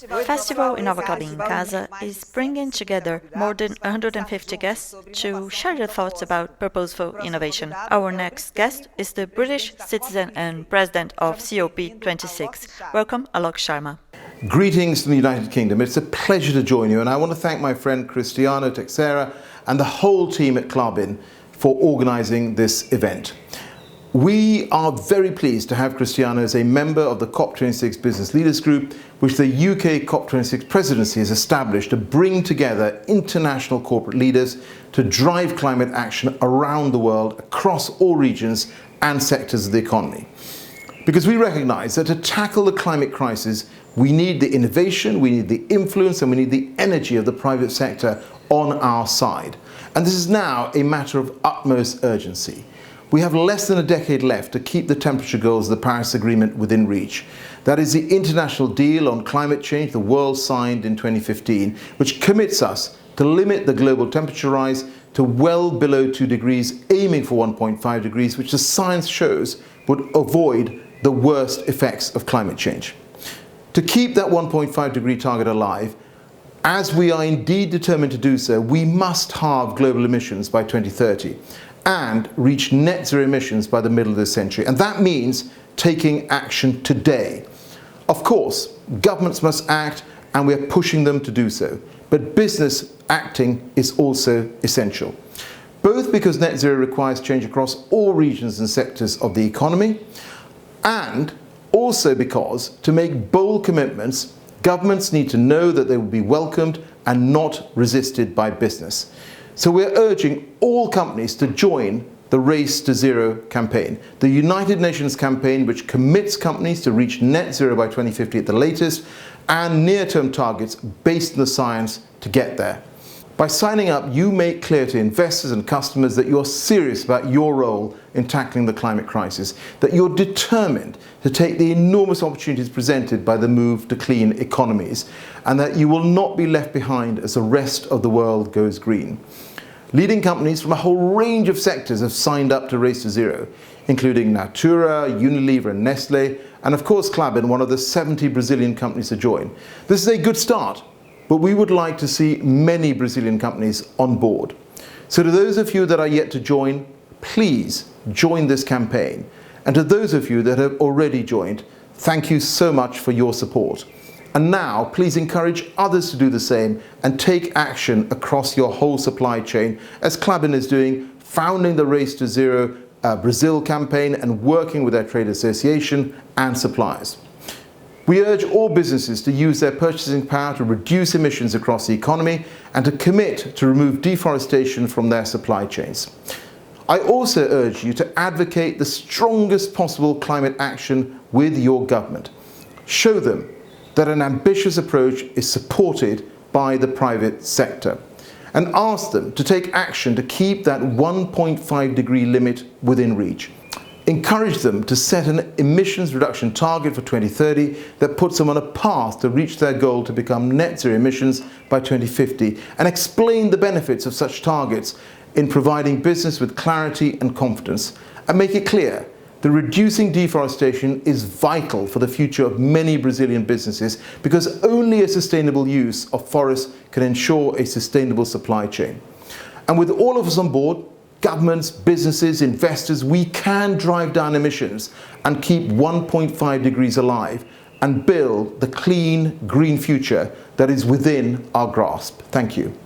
Festival Inova Club em Casa is bringing together more than 150 guests to share their thoughts about purposeful innovation. Our next guest is the British citizen and president of COP26. Welcome, Alok Sharma. Greetings from the United Kingdom. It's a pleasure to join you, and I want to thank my friend Cristiano Teixeira and the whole team at Clubin for organising this event. We are very pleased to have Cristiano as a member of the COP26 Business Leaders Group, which the UK COP26 presidency has established to bring together international corporate leaders to drive climate action around the world across all regions and sectors of the economy. Because we recognise that to tackle the climate crisis, we need the innovation, we need the influence, and we need the energy of the private sector on our side. And this is now a matter of utmost urgency. We have less than a decade left to keep the temperature goals of the Paris Agreement within reach. That is the international deal on climate change the world signed in 2015, which commits us to limit the global temperature rise to well below 2 degrees, aiming for 1.5 degrees, which the science shows would avoid the worst effects of climate change. To keep that 1.5 degree target alive, as we are indeed determined to do so, we must halve global emissions by 2030 and reach net zero emissions by the middle of this century. And that means taking action today. Of course, governments must act, and we are pushing them to do so. But business acting is also essential, both because net zero requires change across all regions and sectors of the economy, and also because to make bold commitments, governments need to know that they will be welcomed and not resisted by business. So we're urging all companies to join the Race to Zero campaign, the United Nations campaign which commits companies to reach net zero by 2050 at the latest, and near-term targets based on the science to get there. By signing up, you make clear to investors and customers that you're serious about your role in tackling the climate crisis, that you're determined to take the enormous opportunities presented by the move to clean economies, and that you will not be left behind as the rest of the world goes green. Leading companies from a whole range of sectors have signed up to Race to Zero, including Natura, Unilever and Nestle, and of course Clubin, one of the 70 Brazilian companies to join. This is a good start, but we would like to see many Brazilian companies on board. So to those of you that are yet to join, please join this campaign. And to those of you that have already joined, thank you so much for your support. And now, please encourage others to do the same and take action across your whole supply chain, as Clubin is doing, founding the Race to Zero Brazil campaign and working with their trade association and suppliers. We urge all businesses to use their purchasing power to reduce emissions across the economy and to commit to remove deforestation from their supply chains. I also urge you to advocate the strongest possible climate action with your government. Show them that an ambitious approach is supported by the private sector, and ask them to take action to keep that 1.5 degree limit within reach. Encourage them to set an emissions reduction target for 2030 that puts them on a path to reach their goal to become net zero emissions by 2050, and explain the benefits of such targets in providing business with clarity and confidence, and make it clear that reducing deforestation is vital for the future of many Brazilian businesses, because only a sustainable use of forests can ensure a sustainable supply chain. And with all of us on board, governments, businesses, investors, we can drive down emissions and keep 1.5 degrees alive and build the clean, green future that is within our grasp. Thank you.